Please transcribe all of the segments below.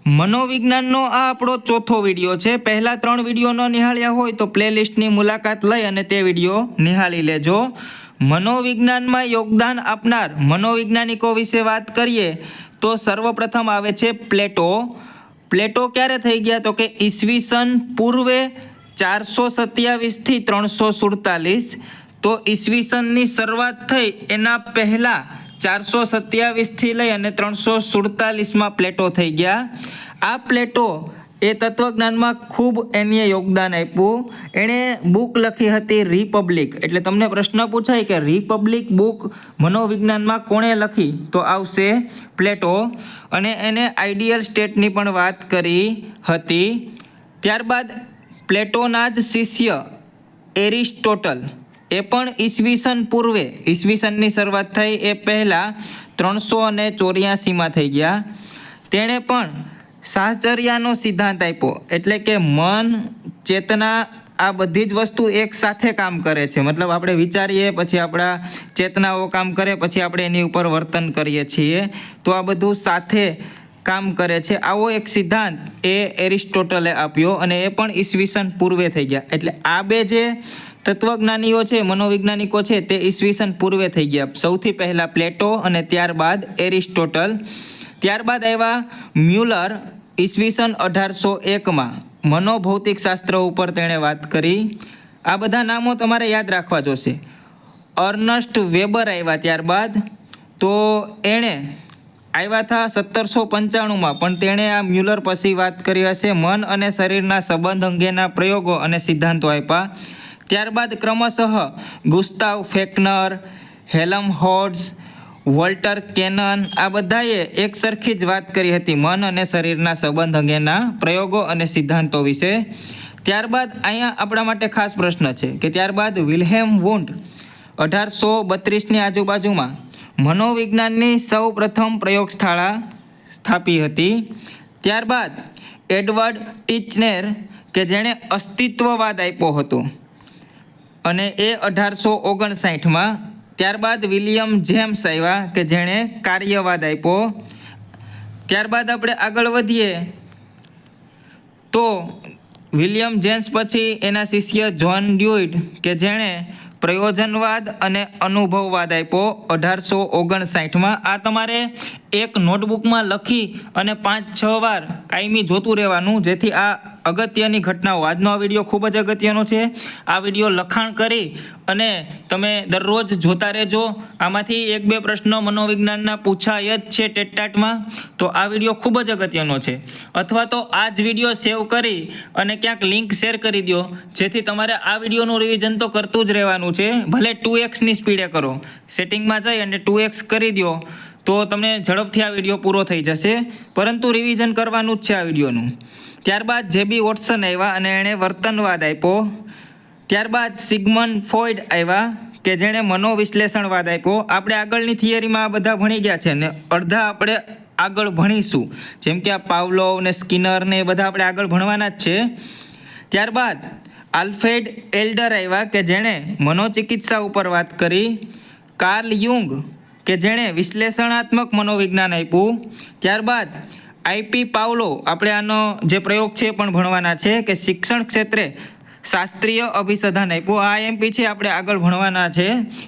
મનોવિજ્ઞાનનો આ આપણો ચોથો વિડીયો છે। પહેલા 3 વિડીયો ન નિહાળ્યા હોય તો પ્લેલિસ્ટની મુલાકાત લઈ અને તે વિડીયો નિહાળી લેજો। મનોવિજ્ઞાનમાં યોગદાન આપનાર મનોવૈજ્ઞાનિકો વિશે વાત કરીએ તો સર્વપ્રથમ આવે છે પ્લેટો। પ્લેટો ક્યારે થઈ ગયા તો કે ઈસવીસન પૂર્વે 427 થી 347। તો ઈસવીસનની શરૂઆત થઈ એના પહેલા 427 થી લઈ અને 347માં પ્લેટો થઈ ગયા। આ પ્લેટો એ તત્વજ્ઞાનમાં ખૂબ એને યોગદાન આપ્યું। એણે બુક લખી હતી રિપબ્લિક। એટલે તમને પ્રશ્ન પૂછાય કે રિપબ્લિક બુક મનોવિજ્ઞાનમાં કોણે લખી તો આવશે પ્લેટો। અને એને આઈડિયલ સ્ટેટની પણ વાત કરી હતી। ત્યારબાદ પ્લેટોના જ શિષ્ય એરિસ્ટોટલ એ પણ ઈસવીસન પૂર્વે ઈસવીસનની શરૂઆત થઈ એ પહેલાં 384માં થઈ ગયા। તેણે પણ સાહચર્યનો સિદ્ધાંત આપ્યો। એટલે કે મન ચેતના આ બધી જ વસ્તુ એક સાથે કામ કરે છે। મતલબ આપણે વિચારીએ પછી આપણા ચેતનાઓ કામ કરે પછી આપણે એની ઉપર વર્તન કરીએ છીએ। તો આ બધું સાથે કામ કરે છે આવો એક સિદ્ધાંત એ એરિસ્ટોટલે આપ્યો અને એ પણ ઈસવીસન પૂર્વે થઈ ગયા। એટલે આ બે જે તત્વજ્ઞાનીઓ છે મનોવૈજ્ઞાનિકો છે તે ઈસવીસન પૂર્વે થઈ ગયા। સૌથી પહેલાં પ્લેટો અને ત્યારબાદ એરિસ્ટોટલ। ત્યારબાદ આવ્યા મ્યુલર ઈસવીસન 1801માં મનોભૌતિક શાસ્ત્ર ઉપર તેણે વાત કરી। આ બધા નામો તમારે યાદ રાખવા જોશે। અર્નસ્ટ વેબર આવ્યા ત્યારબાદ તો એણે આવ્યા હતા 1795માં પણ તેણે આ મ્યુલર પછી વાત કરી હશે મન અને શરીરના સંબંધ અંગેના પ્રયોગો અને સિદ્ધાંતો આપ્યા। ત્યારબાદ ક્રમશઃ ગુસ્તાવ ફેકનર, હેલ્મહોલ્ટ્ઝ, વોલ્ટર કેનન આ બધાએ એક સરખી જ વાત કરી હતી મન અને શરીરના સંબંધ અંગેના પ્રયોગો અને સિદ્ધાંતો વિશે। ત્યારબાદ અહીંયા આપણા માટે ખાસ પ્રશ્ન છે કે ત્યારબાદ વિલ્હેમ વુન્ડ 1832ની આજુબાજુમાં મનોવિજ્ઞાનની સૌ પ્રથમ પ્રયોગશાળા સ્થાપી હતી। ત્યારબાદ એડવર્ડ ટીચનેર કે જેણે અસ્તિત્વવાદ આપ્યો હતો અને એ 1859માં। ત્યારબાદ વિલિયમ જેમ્સ આવ્યા કે જેણે કાર્યવાદ આપ્યો। ત્યારબાદ આપણે આગળ વધીએ તો વિલિયમ જેમ્સ પછી એના શિષ્ય જ્હોન ડ્યુઇટ કે જેણે પ્રયોજનવાદ અને અનુભવવાદ આપ્યો 1859માં। આ તમારે એક નોટબુકમાં લખી અને 5-6 વાર કાયમી જોતું રહેવાનું જેથી આ અગત્યની ઘટનાઓ આજનો આ વિડીયો ખૂબ જ અગત્યનો છે। આ વિડીયો લખાણ કરી અને તમે દરરોજ જોતા રહેજો। આમાંથી 1-2 પ્રશ્નો મનોવિજ્ઞાનના પૂછાય જ છે ટેટટાટમાં। તો આ વિડીયો ખૂબ જ અગત્યનો છે। અથવા તો આ જ વિડીયો સેવ કરી અને ક્યાંક લિંક શેર કરી દો જેથી તમારે આ વિડીયોનું રિવિઝન તો કરતું જ રહેવાનું છે। ભલે 2x સ્પીડે કરો, સેટિંગમાં જઈ અને 2x કરી દો તો તમને ઝડપથી આ વિડીયો પૂરો થઈ જશે પરંતુ રિવિઝન કરવાનું જ છે આ વિડીયોનું। ત્યારબાદ જેબી વોટસન આવ્યા અને એણે વર્તનવાદ આપ્યો। ત્યારબાદ સિગમન્ડ ફ્રોઈડ આવ્યા કે જેણે મનોવિશ્લેષણવાદ આપ્યો। આપણે આગળની થિયરીમાં આ બધા ભણી ગયા છે ને અડધા આપણે આગળ ભણીશું જેમ કે આ પાવલોવ ને સ્કિનર ને એ બધા આપણે આગળ ભણવાના જ છે। ત્યારબાદ આલ્ફ્રેડ એલ્ડર આવ્યા કે જેણે મનોચિકિત્સા ઉપર વાત કરી। કાર્લ યુંગ કે જેણે વિશ્લેષણાત્મક મનોવિજ્ઞાન આપ્યું। ત્યારબાદ આઈપી પાવલો આપણે આનો જે પ્રયોગ છે પણ ભણવાના છે કે શિક્ષણ ક્ષેત્રે શાસ્ત્રીય અભિસંધાન આપ્યું। આ એમપી છે આપણે આગળ ભણવાના છે।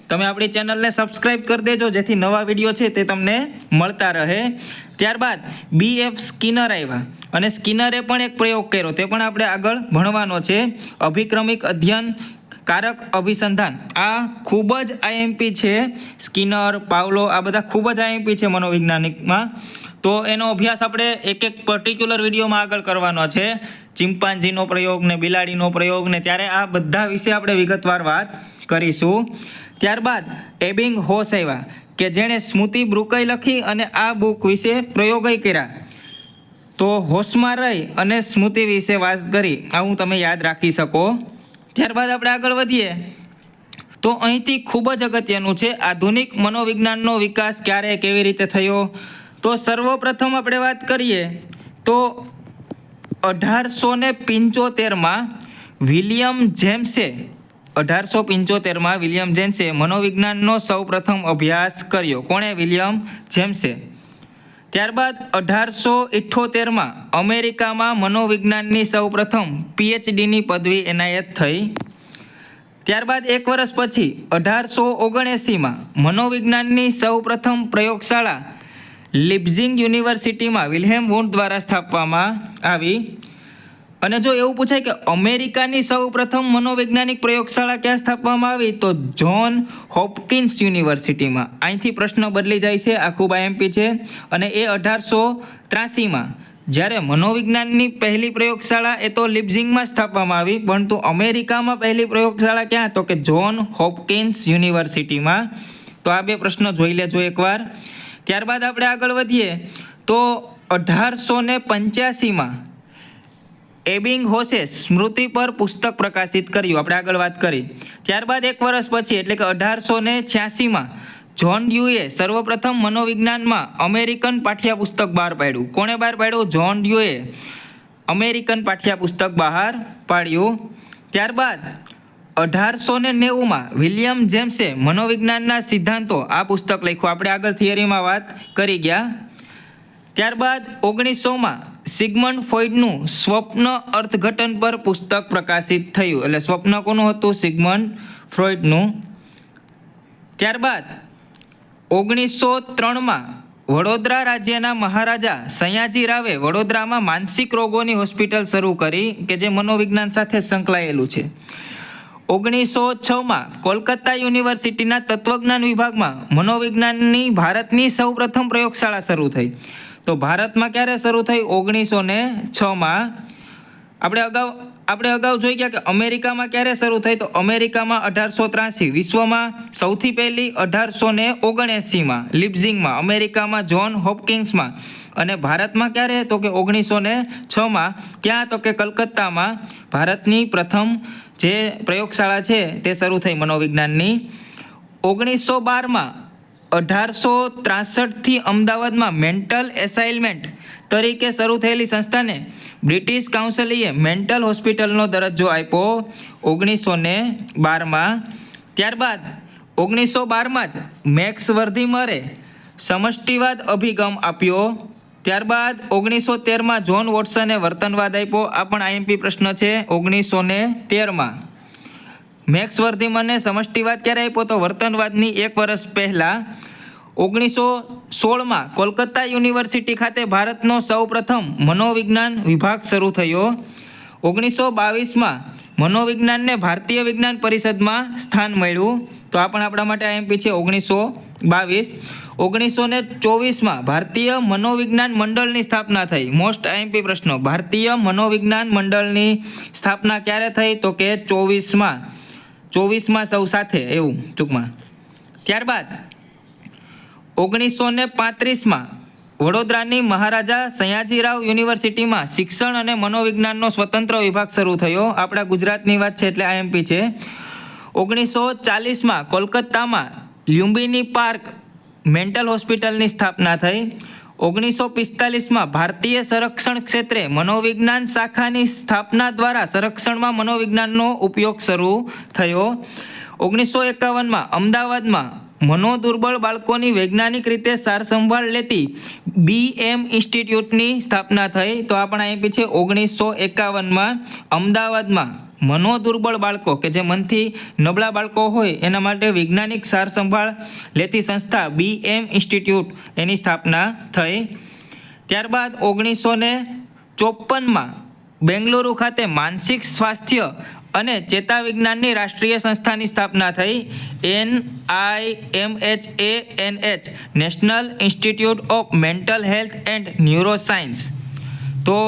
તમે આપણી ચેનલને સબસ્ક્રાઈબ કરી દેજો જેથી નવા વિડીયો છે તે તમને મળતા રહે। ત્યારબાદ BF સ્કિનર આવ્યા અને સ્કિનરે પણ એક પ્રયોગ કર્યો તે પણ આપણે આગળ ભણવાનો છે। અભિક્રમિક અધ્યયન કારક અભિસંધાન આ ખૂબ જ આઈએમપી છે। સ્કિનર પાવલો આ બધા ખૂબ જ આઈએમપી છે મનોવૈજ્ઞાનિકમાં। તો એનો અભ્યાસ આપણે એક પર્ટિક્યુલર વિડીયોમાં આગળ કરવાનો છે। ચિમ્પાન્જીનો પ્રયોગ ને બિલાડીનો પ્રયોગ ને ત્યારે આ બધા વિશે આપણે વિગતવાર વાત કરીશું। ત્યારબાદ એબિંગ હોસ આવ્યા કે જેણે સ્મૃતિ બ્રુકઈ લખી અને આ બુક વિશે પ્રયોગય કર્યા। તો હોશમાં રહી અને સ્મૃતિ વિશે વાત કરી આવું તમે યાદ રાખી શકો। ત્યારબાદ આપણે આગળ વધીએ તો અહીંથી ખૂબ જ અગત્યનું છે આધુનિક મનોવિજ્ઞાનનો વિકાસ ક્યારે કેવી રીતે થયો। તો સર્વપ્રથમ આપણે વાત કરીએ તો 1875માં વિલિયમ જેમ્સે 1875માં વિલિયમ જેમ્સે મનોવિજ્ઞાનનો સૌ પ્રથમ અભ્યાસ કર્યો। કોણે? વિલિયમ જેમ્સે। ત્યારબાદ 1878માં અમેરિકામાં મનોવિજ્ઞાનની સૌપ્રથમ PhDની પદવી એનાયત થઈ. ત્યારબાદ એક વર્ષ પછી 1879માં મનોવિજ્ઞાનની સૌપ્રથમ પ્રયોગશાળા લિપ્ઝિગ યુનિવર્સિટીમાં વિલ્હેમ વુન્ડ દ્વારા સ્થાપવામાં આવી. અને જો એવું પૂછાય કે અમેરિકાની સૌપ્રથમ મનોવૈજ્ઞાનિક પ્રયોગશાળા ક્યાં સ્થાપવામાં આવી, તો જ્હોન હોપકિન્સ યુનિવર્સિટીમાં. અહીંથી પ્રશ્ન બદલી જાય છે, આ ખૂબ IMP છે. અને એ 1883માં જ્યારે મનોવિજ્ઞાનની પહેલી પ્રયોગશાળા એ તો લિપ્ઝિગમાં સ્થાપવામાં આવી, પરંતુ અમેરિકામાં પહેલી પ્રયોગશાળા ક્યાં, તો કે જ્હોન હોપકિન્સ યુનિવર્સિટીમાં. તો આ બે પ્રશ્નો જોઈ લેજો એકવાર. ત્યારબાદ આપણે આગળ વધીએ તો 1885માં એબિંગહોસે સ્મૃતિ પર પુસ્તક પ્રકાશિત કર્યું, આપણે આગળ વાત કરી. ત્યારબાદ એક વર્ષ પછી એટલે કે 1886માં જ્હોન ડ્યુએ સર્વપ્રથમ મનોવિજ્ઞાનમાં અમેરિકન પાઠ્યપુસ્તક બહાર પાડ્યું. કોણે બહાર પાડ્યું? જ્હોન ડ્યુએ અમેરિકન પાઠ્યપુસ્તક બહાર પાડ્યું. ત્યારબાદ 1890માં વિલિયમ જેમ્સે મનોવિજ્ઞાનના સિદ્ધાંતો આ પુસ્તક લખ્યું, આપણે આગળ થિયરીમાં વાત કરી ગયા. ત્યારબાદ 1900માં સિગમન્ડ ફ્રોઈડનું સ્વપ્ન અર્થઘટન પર પુસ્તક પ્રકાશિત થયું. એટલે સ્વપ્ન કોનું હતું? સિગમન્ડ ફ્રોઈડનું. ત્યારબાદ 1903માં વડોદરા રાજ્યના મહારાજા સયાજી રાવે વડોદરામાં માનસિક રોગોની હોસ્પિટલ શરૂ કરી કે જે મનોવિજ્ઞાન સાથે સંકળાયેલું છે. 1906માં કોલકાતા યુનિવર્સિટીના તત્વજ્ઞાન વિભાગમાં મનોવિજ્ઞાનની ભારતની સૌપ્રથમ પ્રયોગશાળા શરૂ થઈ. તો ભારતમાં ક્યારે શરૂ થઈ? 1906માં. આપણે અગાઉ જોઈ ગયા કે અમેરિકામાં ક્યારે શરૂ થઈ, તો અમેરિકામાં 1883, વિશ્વમાં સૌથી પહેલી 1879માં લિપ્ઝિગમાં, અમેરિકામાં જ્હોન હોપકિન્સમાં, અને ભારતમાં ક્યારે, તો કે 1906માં. ક્યાં? તો કે કલકત્તામાં ભારતની પ્રથમ જે પ્રયોગશાળા છે તે શરૂ થઈ મનોવિજ્ઞાનની. 1912માં 1863થી અમદાવાદમાં મેન્ટલ એસાઇલમેન્ટ તરીકે શરૂ થયેલી સંસ્થાને બ્રિટિશ કાઉન્સિલે મેન્ટલ હોસ્પિટલનો દરજ્જો આપ્યો 1912માં. ત્યારબાદ 1912માં જ મેક્સ વર્ધીમરે સમષ્ટિવાદ અભિગમ આપ્યો. ત્યારબાદ 1913માં જ્હોન વોટસને વર્તનવાદ આપ્યો, આ પણ IMP પ્રશ્ન છે. 1913માં મેક્સ વર્ધીમને સમષ્ટિવાદ ક્યારે આપ્યો, તો વર્તનવાદની એક વર્ષ પહેલાં. 1916માં કોલકાતા યુનિવર્સિટી ખાતે ભારતનો સૌપ્રથમ મનોવિજ્ઞાન વિભાગ શરૂ થયો. 1922માં મનોવિજ્ઞાનને ભારતીય વિજ્ઞાન પરિષદમાં સ્થાન મળ્યું, તો આ પણ આપણા માટે IMP છે. 1922. 1924માં ભારતીય મનોવિજ્ઞાન મંડળની સ્થાપના થઈ. મોસ્ટ IMP પ્રશ્નો. ભારતીય મનોવિજ્ઞાન મંડળની સ્થાપના ક્યારે થઈ, તો કે 24માં સૌ સાથે, એવું ટૂંકમાં. ત્યારબાદ 1935માં વડોદરાની મહારાજા સયાજીરાવ યુનિવર્સિટીમાં શિક્ષણ અને મનોવિજ્ઞાનનો સ્વતંત્ર વિભાગ શરૂ થયો. આપણા ગુજરાતની વાત છે એટલે IMP છે. 1940માં કોલકાતામાં લ્યુમ્બિની પાર્ક મેન્ટલ હોસ્પિટલની સ્થાપના થઈ. 1945માં ભારતીય સંરક્ષણ ક્ષેત્રે મનોવિજ્ઞાન શાખાની સ્થાપના દ્વારા સંરક્ષણમાં મનોવિજ્ઞાનનો ઉપયોગ શરૂ થયો. 1951માં અમદાવાદમાં મનોદુર્બળ બાળકોની વૈજ્ઞાનિક રીતે સારસંભાળ લેતી BM ઇન્સ્ટિટ્યૂટની સ્થાપના થઈ, તો આ પણ IMP છે. 1951માં અમદાવાદમાં મનોદુર્બળ બાળકો કે જે મનથી નબળા બાળકો હોય એના માટે વૈજ્ઞાનિક સારસંભાળ લેતી સંસ્થા BM ઇન્સ્ટિટ્યૂટ એની સ્થાપના થઈ. ત્યારબાદ 1954માં બેંગલુરુ ખાતે માનસિક સ્વાસ્થ્ય અને ચેતાવિજ્ઞાનની રાષ્ટ્રીય સંસ્થાની સ્થાપના થઈ. NIMHANH national institute of mental health and neuroscience. તો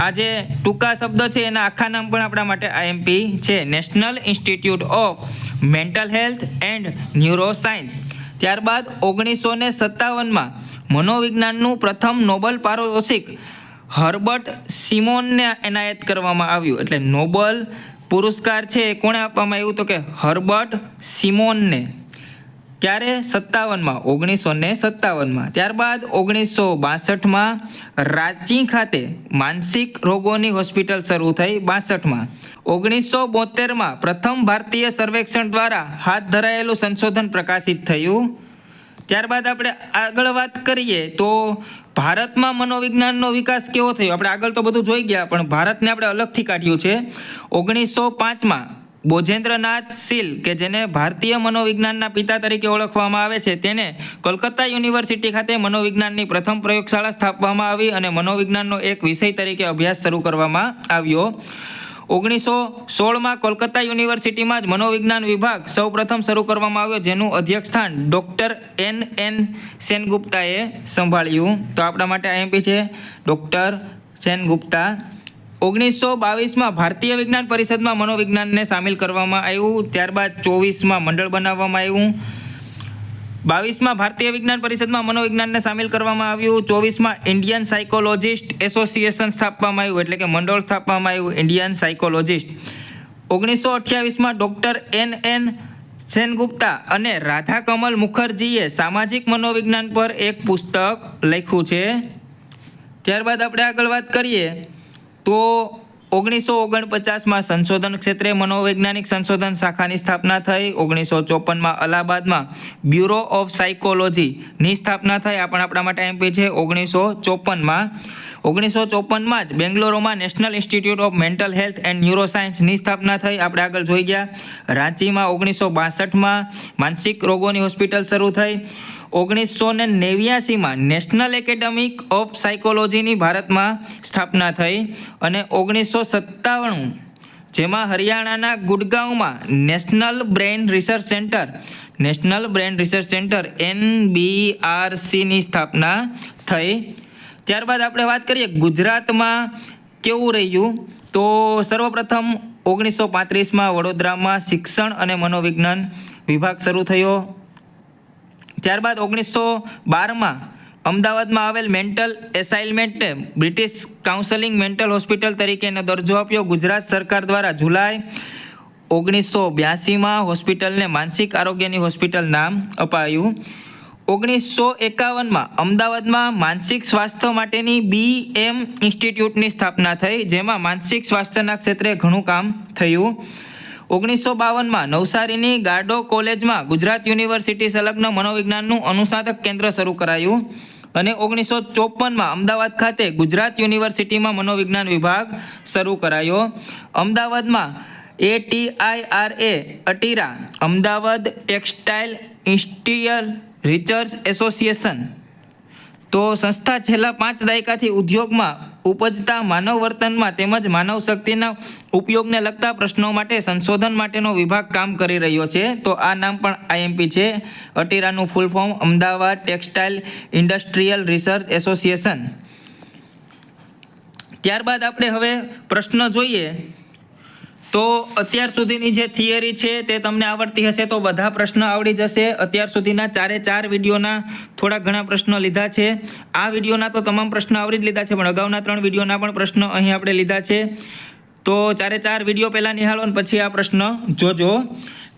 આ જે ટૂંકા શબ્દ છે એના આખા નામ પણ આપણા માટે IMP છે. National institute of mental health and neuroscience. ત્યારબાદ 1957માં મનોવિજ્ઞાનનું પ્રથમ નોબલ પારિતોષિક હર્બર્ટ સિમોનને એનાયત કરવામાં આવ્યું. એટલે નોબલ પુરસ્કાર છે એ કોણે આપવામાં આવ્યું, તો કે હર્બર્ટ સિમોનને. ક્યારે? 1957માં. ત્યારબાદ 1962માં રાંચી ખાતે માનસિક રોગોની હોસ્પિટલ શરૂ થઈ. 62માં. 1972માં પ્રથમ ભારતીય સર્વેક્ષણ દ્વારા હાથ ધરાયેલું સંશોધન પ્રકાશિત થયું. ત્યારબાદ આપણે આગળ વાત કરીએ તો ભારતમાં મનોવિજ્ઞાનનો વિકાસ કેવો થયો. આપણે આગળ તો બધું જોઈ ગયા, પણ ભારતને આપણે અલગથી કાઢ્યું છે. 1905માં બોજેન્દ્રનાથ શીલ, કે જેને ભારતીય મનોવિજ્ઞાનના પિતા તરીકે ઓળખવામાં આવે છે, તેને કોલકાતા યુનિવર્સિટી ખાતે મનોવિજ્ઞાનની પ્રથમ પ્રયોગશાળા સ્થાપવામાં આવી અને મનોવિજ્ઞાનનો એક વિષય તરીકે અભ્યાસ શરૂ કરવામાં આવ્યો. 1916માં કોલકાતા યુનિવર્સિટીમાં જ મનોવિજ્ઞાન વિભાગ સૌપ્રથમ શરૂ કરવામાં આવ્યો, જેનું અધ્યક્ષ સ્થાન ડૉક્ટર એન સેનગુપ્તાએ સંભાળ્યું. તો આપણા માટે આઈએમપી છે ડૉક્ટર સેનગુપ્તા. 1922માં ભારતીય વિજ્ઞાન પરિષદમાં મનોવિજ્ઞાનને સામેલ કરવામાં આવ્યું. ત્યારબાદ 24માં મંડળ બનાવવામાં આવ્યું. 22માં ભારતીય વિજ્ઞાન પરિષદમાં મનોવિજ્ઞાનને સામેલ કરવામાં આવ્યું. 24માં ઇન્ડિયન સાયકોલોજિસ્ટ એસોસિએશન સ્થાપવામાં આવ્યું, એટલે કે મંડળ સ્થાપવામાં આવ્યું ઇન્ડિયન સાયકોલોજિસ્ટ. 1928માં ડૉક્ટર એન સેનગુપ્તા અને રાધાકમલ મુખર્જીએ સામાજિક મનોવિજ્ઞાન પર એક પુસ્તક લખ્યું છે. ત્યારબાદ આપણે આગળ વાત કરીએ તો 1949માં સંશોધન ક્ષેત્રે મનોવૈજ્ઞાનિક સંશોધન શાખાની સ્થાપના થઈ. 1954માં અલ્હાબાદમાં બ્યુરો ઓફ સાયકોલોજીની સ્થાપના થઈ. આ પણ આપણા માટે એમપી છે. 1954માં જ બેંગ્લોરમાં national institute of mental health and ન્યુરોસાયન્સની સ્થાપના થઈ. આપણે આગળ જોઈ ગયા. રાંચીમાં 1962માં માનસિક રોગોની હોસ્પિટલ શરૂ થઈ. 1989માં નેશનલ એકેડેમી ઓફ સાયકોલોજીની ભારતમાં સ્થાપના થઈ. અને 1997 જેમાં હરિયાણાના ગુડગાંવમાં નેશનલ બ્રેઇન રિસર્ચ સેન્ટર NBRCની સ્થાપના થઈ. ત્યારબાદ આપણે વાત કરીએ ગુજરાતમાં કેવું રહ્યું, તો સર્વપ્રથમ 1935માં વડોદરામાં શિક્ષણ અને મનોવિજ્ઞાન વિભાગ શરૂ થયો. ત્યારબાદ 1912માં અમદાવાદમાં આવેલ મેન્ટલ એસાઇલમેન્ટે બ્રિટિશ કાઉન્સેલિંગ મેન્ટલ હોસ્પિટલ તરીકેનો દરજ્જો આપ્યો. ગુજરાત સરકાર દ્વારા જુલાઈ 1982માં હોસ્પિટલને માનસિક આરોગ્યની હોસ્પિટલ નામ અપાયું. 1951માં અમદાવાદમાં માનસિક સ્વાસ્થ્ય માટેની BM ઇન્સ્ટિટ્યૂટની સ્થાપના થઈ, જેમાં માનસિક સ્વાસ્થ્યના ક્ષેત્રે ઘણું કામ થયું. 1952માં નવસારીની ગાર્ડો કોલેજમાં ગુજરાત યુનિવર્સિટી સંલગ્ન મનોવિજ્ઞાનનું અનુસ્નાતક કેન્દ્ર શરૂ કરાયું. અને 1954માં અમદાવાદ ખાતે ગુજરાત યુનિવર્સિટીમાં મનોવિજ્ઞાન વિભાગ શરૂ કરાયો. અમદાવાદમાં ATIRA Ahmedabad textile industrial research association તો સંસ્થા છેલ્લા 5 દાયકાથી ઉદ્યોગમાં ઉપજતા માનવ વર્તનમાં તેમજ માનવ શક્તિના ઉપયોગને લગતા પ્રશ્નો માટે સંશોધન માટેનો વિભાગ કામ કરી રહ્યો છે. તો આ નામ પણ આઈએમપી છે. અટીરાનું full form Ahmedabad textile industrial research association. ત્યારબાદ આપણે હવે પ્રશ્ન જોઈએ તો અત્યાર સુધીની જે થિયરી છે તે તમને આવડતી હશે તો બધા પ્રશ્ન આવડી જશે. અત્યાર સુધીના 4 વિડીયોના થોડા ઘણા પ્રશ્નો લીધા છે. આ વિડીયોના તો તમામ પ્રશ્ન આવડી જ લીધા છે, પણ અગાઉના 3 વિડીયોના પણ પ્રશ્ન અહીં આપણે લીધા છે. તો 4 વિડીયો પહેલાં નિહાળો અને પછી આ પ્રશ્ન જોજો.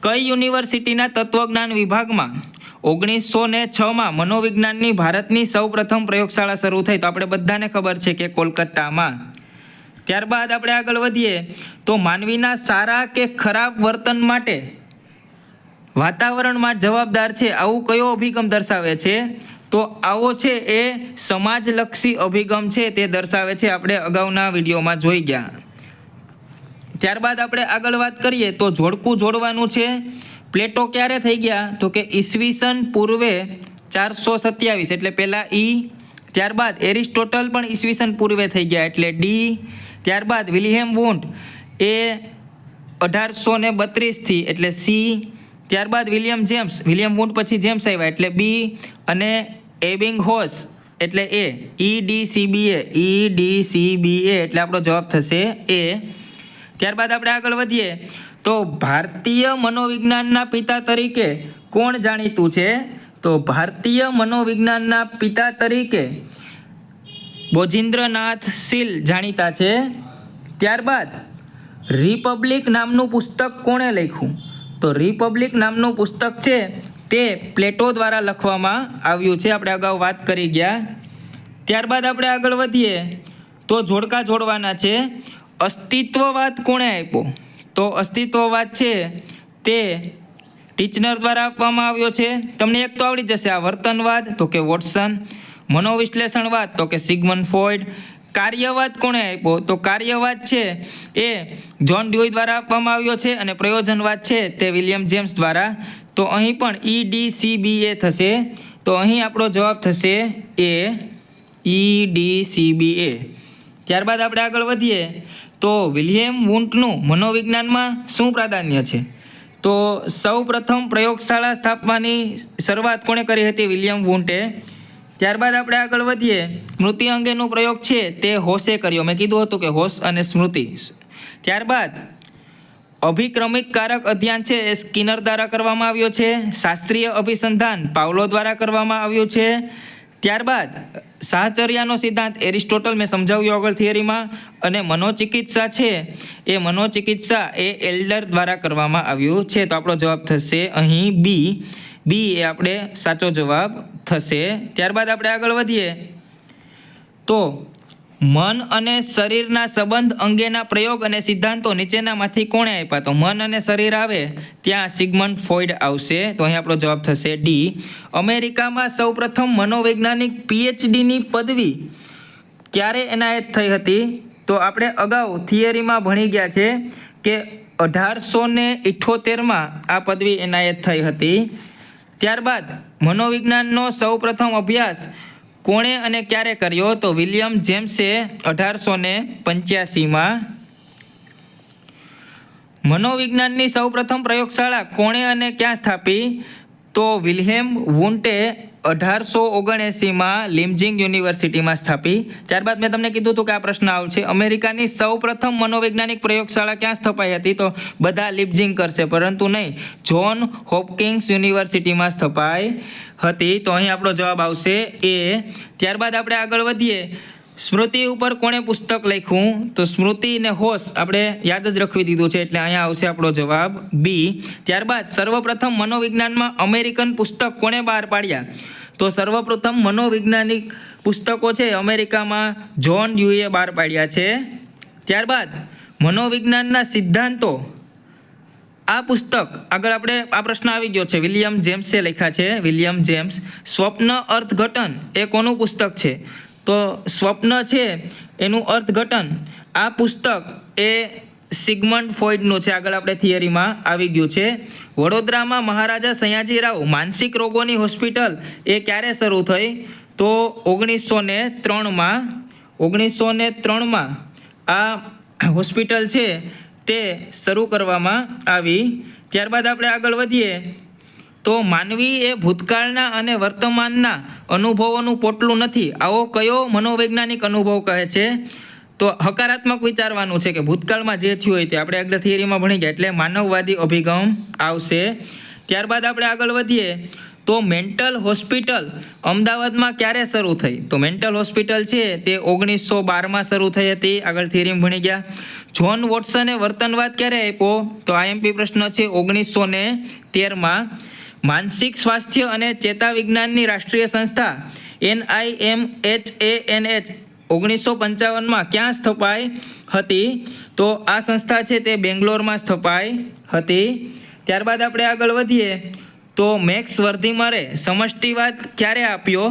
કઈ યુનિવર્સિટીના તત્વજ્ઞાન વિભાગમાં 1906માં મનોવિજ્ઞાનની ભારતની સૌપ્રથમ પ્રયોગશાળા શરૂ થઈ? તો આપણે બધાને ખબર છે કે કોલકાતામાં. ત્યારબાદ આપણે આગળ વધીએ તો માનવીના સારા કે ખરાબ વર્તન માટે વાતાવરણમાં જવાબદાર છે આવું કયો અભિગમ દર્શાવે છે? તો આવો છે એ સમાજલક્ષી અભિગમ છે તે દર્શાવે છે. આપણે અગાઉના વિડીયોમાં જોઈ ગયા. ત્યારબાદ આપણે આગળ વાત કરીએ તો જોડકું જોડવાનું છે. પ્લેટો ક્યારે થઈ ગયા? તો કે ઈસવીસન પૂર્વે 427, એટલે પહેલાં ઈ. ત્યારબાદ એરિસ્ટોટલ પણ ઈસવીસન પૂર્વે થઈ ગયા, એટલે ડી. ત્યારબાદ વિલિયમ વુન્ડ એ 1832થી, એટલે સી. ત્યારબાદ વિલિયમ વુન્ડ પછી જેમ્સ આવ્યા, એટલે બી. અને એબિંગહોસ એટલે એ. EDCBA એટલે આપણો જવાબ થશે એ. ત્યારબાદ આપણે આગળ વધીએ તો ભારતીય મનોવિજ્ઞાનના પિતા તરીકે કોણ જાણીતું છે? તો ભારતીય મનોવિજ્ઞાનના પિતા તરીકે બોજેન્દ્રનાથ શીલ જાણીતા છે. ત્યારબાદ રિપબ્લિક નામનું પુસ્તક કોણે લખ્યું? તો રિપબ્લિક નામનું પુસ્તક છે તે પ્લેટો દ્વારા લખવામાં આવ્યું છે. આપણે અગાઉ વાત કરી ગયા. ત્યારબાદ આપણે આગળ વધીએ તો જોડકા જોડવાના છે. અસ્તિત્વવાદ કોણે આપ્યો? તો અસ્તિત્વવાદ છે તે ટીચનર દ્વારા આપવામાં આવ્યો છે. તમને એક તો આવડી જશે આ વર્તનવાદ તો કે વોટસન, મનોવિશ્લેષણવાદ તો કે સિગમન્ડ ફ્રોઈડ, કાર્યવાદ કોણે આપ્યો તો કાર્યવાદ છે એ જ્હોન ડ્યુઈ દ્વારા આપવામાં આવ્યો છે અને પ્રયોજનવાદ છે તે વિલિયમ જેમ્સ દ્વારા. તો અહીં પણ EDCBA થશે. તો અહીં આપણો જવાબ થશે એ EDCBA. ત્યારબાદ આપણે આગળ વધીએ તો વિલિયમ વુન્ટનું મનોવિજ્ઞાનમાં શું પ્રાધાન્ય છે? તો સૌ પ્રથમ પ્રયોગશાળા સ્થાપવાની શરૂઆત કોણે કરી હતી? વિલિયમ વુન્ટે. ત્યારબાદ આપણે આગળ વધીએ, સ્મૃતિ અંગેનો પ્રયોગ છે તે હોશે કર્યો. મેં કીધું હતું કે હોશ અને સ્મૃતિ. ત્યારબાદ અભિક્રમિક કારક અધ્યયન છે એ સ્કિનર દ્વારા કરવામાં આવ્યો છે. શાસ્ત્રીય અભિસંધાન પાવલો દ્વારા કરવામાં આવ્યું છે. ત્યારબાદ સાહચર્યાનો સિદ્ધાંત એરિસ્ટોટલ મેં સમજાવ્યું આગળ થિયરીમાં. અને મનોચિકિત્સા છે એ મનોચિકિત્સા એ એલ્ડર દ્વારા કરવામાં આવ્યું છે. તો આપણો જવાબ થશે અહીં બી એ આપણે સાચો જવાબ થશે. ત્યારબાદ આપણે આગળ વધીએ તો મન અને શરીરના સંબંધ અંગેના પ્રયોગ અને સિદ્ધાંતો નીચેનામાંથી કોણે આપ્યા? તો મન અને શરીર આવે ત્યાં સિગમન્ડ ફ્રોઈડ આવશે. તો અહીં આપણો જવાબ થશે ડી. અમેરિકામાં સૌપ્રથમ મનોવૈજ્ઞાનિક PhDની પદવી ક્યારે એનાયત થઈ હતી? તો આપણે અગાઉ થિયરીમાં ભણી ગયા છે કે 1878માં આ પદવી એનાયત થઈ હતી. ત્યારબાદ મનોવિજ્ઞાનનો સૌપ્રથમ અભ્યાસ કોણે અને ક્યારે કર્યો? તો વિલિયમ જેમ્સે 1885માં. મનોવિજ્ઞાનની સૌપ્રથમ પ્રયોગશાળા કોણે અને ક્યાં સ્થાપી? તો વિલ્હેમ વુન્ટે 1879માં લિમ્જિંગ યુનિવર્સિટીમાં સ્થાપી. ત્યારબાદ મેં તમને કીધું હતું કે આ પ્રશ્ન આવશે. અમેરિકાની સૌપ્રથમ મનોવૈજ્ઞાનિક પ્રયોગશાળા ક્યાં સ્થપાઈ હતી? તો બધા લિમ્જિંગ કરશે પરંતુ નહીં, જ્હોન હોપકિન્સ યુનિવર્સિટીમાં સ્થપાઈ હતી. તો અહીં આપણો જવાબ આવશે એ. ત્યારબાદ આપણે આગળ વધીએ, સ્મૃતિ ઉપર કોણે પુસ્તક લખ્યું? તો સ્મૃતિ ને હોશ આપણે યાદ જ રખવી દીધું છે એટલે અહીંયા આવશે આપણો જવાબ બી. ત્યારબાદ સર્વપ્રથમ મનોવિજ્ઞાનમાં અમેરિકન પુસ્તક કોણે બહાર પાડ્યા? તો સર્વપ્રથમ મનોવૈજ્ઞાનિક પુસ્તકો છે અમેરિકામાં જ્હોન ડ્યુઈએ બહાર પાડ્યા છે. ત્યારબાદ મનોવિજ્ઞાનના સિદ્ધાંતો, આ પુસ્તક આગળ આપણે આ પ્રશ્ન આવી ગયો છે, વિલિયમ જેમ્સે લખ્યા છે. William James. સ્વપ્ન અર્થઘટન એ કોનું પુસ્તક છે? તો સ્વપ્ન છે એનું અર્થઘટન આ પુસ્તક એ સિગમન્ડ ફ્રોઈડનું છે. આગળ આપણે થિયરીમાં આવી ગયું છે. વડોદરામાં મહારાજા સયાજીરાવ માનસિક રોગોની હોસ્પિટલ એ ક્યારે શરૂ થઈ? તો 1903માં. 1903માં આ હોસ્પિટલ છે તે શરૂ કરવામાં આવી. ત્યારબાદ આપણે આગળ વધીએ તો માનવી એ ભૂતકાળના અને વર્તમાનના અનુભવોનું પોટલું નથી. આવો કયો મનોવૈજ્ઞાનિક અનુભવ કહે છે? તો હકારાત્મક વિચારવાનું છે કે ભૂતકાળમાં જે થયું હોય તે આપણે આગળ થિયરીમાં ભણી ગયા એટલે માનવવાદી અભિગમ આવશે. ત્યારબાદ આપણે આગળ વધીએ તો મેન્ટલ હોસ્પિટલ અમદાવાદમાં ક્યારે શરૂ થઈ? તો મેન્ટલ હોસ્પિટલ છે તે 1912માં શરૂ થઈ હતી. આગળ થિયરીમાં ભણી ગયા. જ્હોન વોટસને વર્તનવાદ ક્યારે આપ્યો? તો IMP પ્રશ્ન છે 1913માં. માનસિક સ્વાસ્થ્ય અને ચેતા વિજ્ઞાનની રાષ્ટ્રીય સંસ્થા NIMHANH 1955માં ક્યાં સ્થપાઈ હતી? તો આ સંસ્થા છે તે બેંગ્લોરમાં સ્થપાઈ હતી. ત્યારબાદ આપણે આગળ વધીએ તો મેક્સ વર્ધીમરે સમષ્ટિવાદ ક્યારે આપ્યો?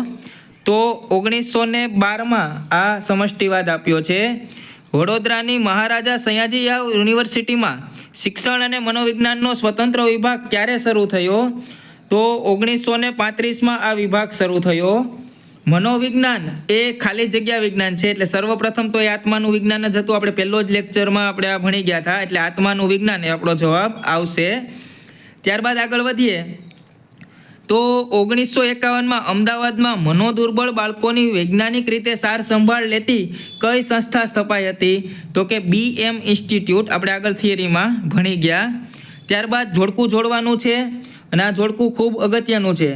તો 1912માં આ સમષ્ટિવાદ આપ્યો છે. વડોદરાની મહારાજા સયાજીરાવ યુનિવર્સિટીમાં શિક્ષણ અને મનોવિજ્ઞાનનો સ્વતંત્ર વિભાગ ક્યારે શરૂ થયો? તો 1935માં આ વિભાગ શરૂ થયો. મનોવિજ્ઞાન એ ખાલી જગ્યા વિજ્ઞાન છે એટલે સર્વપ્રથમ તો એ આત્માનું વિજ્ઞાન જ હતું. આપણે પહેલો જ લેક્ચરમાં આપણે આ ભણી ગયા હતા એટલે આત્માનું વિજ્ઞાન એ આપણો જવાબ આવશે. ત્યારબાદ આગળ વધીએ તો 1951માં અમદાવાદમાં મનોદુર્બળ બાળકોની વૈજ્ઞાનિક રીતે સાર સંભાળ લેતી કઈ સંસ્થા સ્થપાઈ હતી? તો કે BM ઇન્સ્ટિટ્યૂટ. આપણે આગળ થિયરીમાં ભણી ગયા. ત્યારબાદ જોડકું જોડવાનું છે અને આ જોડકું ખૂબ અગત્યનું છે.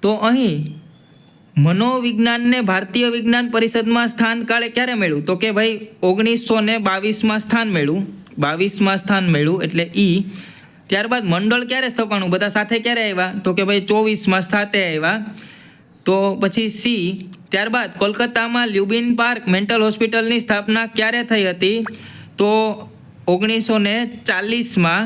તો અહીં મનોવિજ્ઞાનને ભારતીય વિજ્ઞાન પરિષદમાં સ્થાન કાળે ક્યારે મળ્યું? તો કે ભાઈ 1922માં સ્થાન મળ્યું. 22માં સ્થાન મળ્યું એટલે ઈ. ત્યારબાદ મંડળ ક્યારે સ્થપાણું? બધા સાથે ક્યારે આવ્યા? તો કે ભાઈ 24માં સાથે આવ્યા. તો પછી સી. ત્યારબાદ કોલકાતામાં લ્યુબિન પાર્ક મેન્ટલ હોસ્પિટલની સ્થાપના ક્યારે થઈ હતી? તો 1940માં.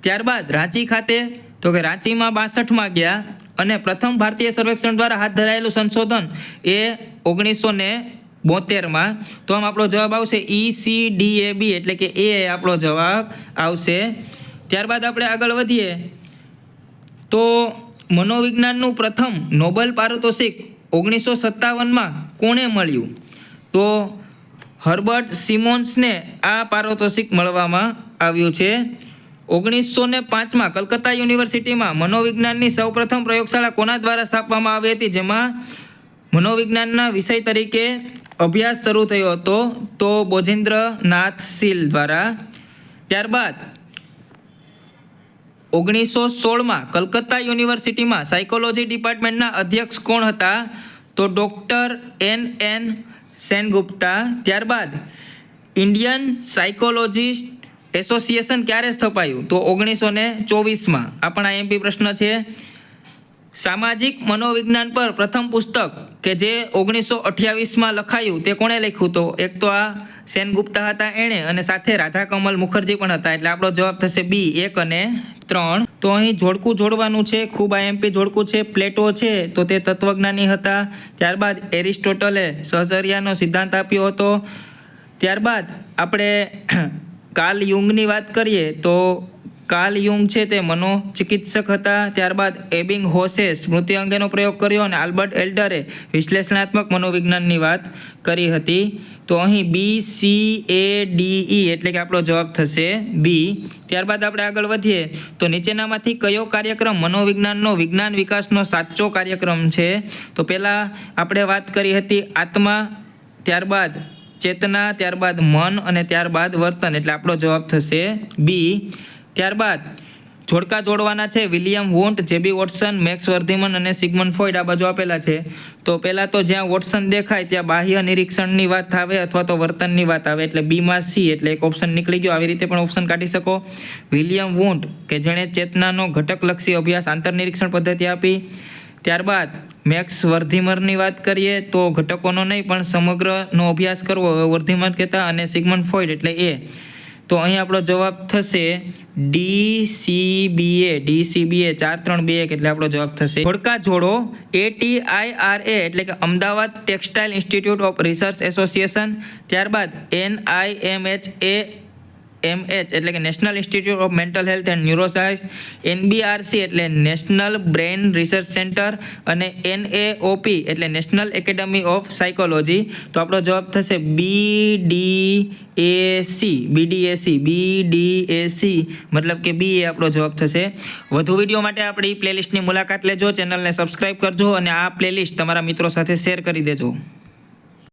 ત્યારબાદ રાંચી ખાતે, તો કે રાંચીમાં 62માં ગયા અને પ્રથમ ભારતીય સર્વેક્ષણ દ્વારા હાથ ધરાયેલું સંશોધન એ 1972માં. તો આમ આપણો જવાબ આવશે ECDAB, એટલે કે એ આપણો જવાબ આવશે. ત્યારબાદ આપણે આગળ વધીએ તો મનોવિજ્ઞાનનું પ્રથમ નોબેલ પારિતોષિક 1957માં કોણે મળ્યું? તો હર્બર્ટ સિમોન્સને આ પારિતોષિક મળવામાં આવ્યું છે. 1905માં કલકત્તા યુનિવર્સિટીમાં મનોવિજ્ઞાનની સૌપ્રથમ પ્રયોગશાળા કોના દ્વારા સ્થાપવામાં આવી હતી, જેમાં મનોવિજ્ઞાનના વિષય તરીકે અભ્યાસ શરૂ થયો હતો? તો બોજેન્દ્રનાથ સીલ દ્વારા. ત્યારબાદ 1916માં કલકત્તા યુનિવર્સિટીમાં સાયકોલોજી ડિપાર્ટમેન્ટના અધ્યક્ષ કોણ હતા? તો ડૉક્ટર N.N. સેનગુપ્તા. ત્યારબાદ ઇન્ડિયન સાયકોલોજીસ્ટ એસોસિએશન ક્યારે સ્થપાયું? તો 1924માં. આ પણ IMP પ્રશ્ન છે. સામાજિક મનોવિજ્ઞાન પર પ્રથમ પુસ્તક કે જે 1928માં લખાયું તે કોણે લખ્યું? તો એક તો આ સેનગુપ્તા હતા એણે, અને સાથે રાધાકમલ મુખર્જી પણ હતા. એટલે આપણો જવાબ થશે બી, 1 અને 3. તો અહીં જોડકું જોડવાનું છે, ખૂબ IMP જોડકું છે. પ્લેટો છે તો તે તત્વજ્ઞાની હતા. ત્યારબાદ એરિસ્ટોટલે સહચર્યાનો સિદ્ધાંત આપ્યો હતો. ત્યારબાદ આપણે કાર્લ યુંગની વાત કરીએ તો કાર્લ યુંગ છે તે મનોચિકિત્સક હતા. ત્યારબાદ એબિંગ હોસે સ્મૃતિ અંગેનો પ્રયોગ કર્યો અને આલ્બર્ટ એલ્ડરે વિશ્લેષણાત્મક મનોવિજ્ઞાનની વાત કરી હતી. તો અહીં BCADE એટલે કે આપણો જવાબ થશે બી. ત્યારબાદ આપણે આગળ વધીએ તો નીચેનામાંથી કયો કાર્યક્રમ મનોવિજ્ઞાનનો વિજ્ઞાન વિકાસનો સાચો કાર્યક્રમ છે? તો પહેલાં આપણે વાત કરી હતી આત્મા, ત્યારબાદ ચેતના, ત્યારબાદ મન અને ત્યારબાદ વર્તન. એટલે આપણો જવાબ થશે બી. ત્યારબાદ જોડકા જોડવાના છે. William Wundt, JB Watson, Max Wertheimer અને સિગમન્ડ ફ્રોઈડ આ બાજુ આપેલા છે. તો પહેલાં તો જ્યાં વોટસન દેખાય ત્યાં બાહ્ય નિરીક્ષણની વાત આવે અથવા તો વર્તનની વાત આવે, એટલે બીમાં સી, એટલે એક ઓપ્શન નીકળી ગયો. આવી રીતે પણ ઓપ્શન કાઢી શકો. વિલિયમ વોન્ટ કે જેણે ચેતનાનો ઘટકલક્ષી અભ્યાસ આંતરનિરીક્ષણ પદ્ધતિ આપી. ત્યારબાદ મેક્સ વર્ધીમરની વાત કરીએ તો ઘટકોનો નહીં પણ સમગ્રનો અભ્યાસ કરવો વર્ધીમન કહેતા, અને સિગમન્ડ ફ્રોઈડ એટલે એ. તો અહીં આપણો જવાબ થશે DCBA 4-3-2-1 એટલે આપણો જવાબ થશે. જોડકા જોડો ATIRA એટલે કે Ahmedabad textile institute of research association. ત્યારબાદ NIMH એટલે કે national institute of mental health and neuroscience. NBRC એટલે નેશનલ બ્રેઇન રિસર્ચ સેન્ટર, અને NAOP એટલે નેશનલ એકેડમી ઓફ સાયકોલોજી. તો આપણો જવાબ થશે BDAC મતલબ કે બી એ આપણો જવાબ થશે. વધુ વિડીયો માટે આપણી પ્લેલિસ્ટની મુલાકાત લેજો, ચેનલને સબસ્ક્રાઇબ કરજો અને આ પ્લેલિસ્ટ તમારા મિત્રો સાથે શેર કરી દેજો.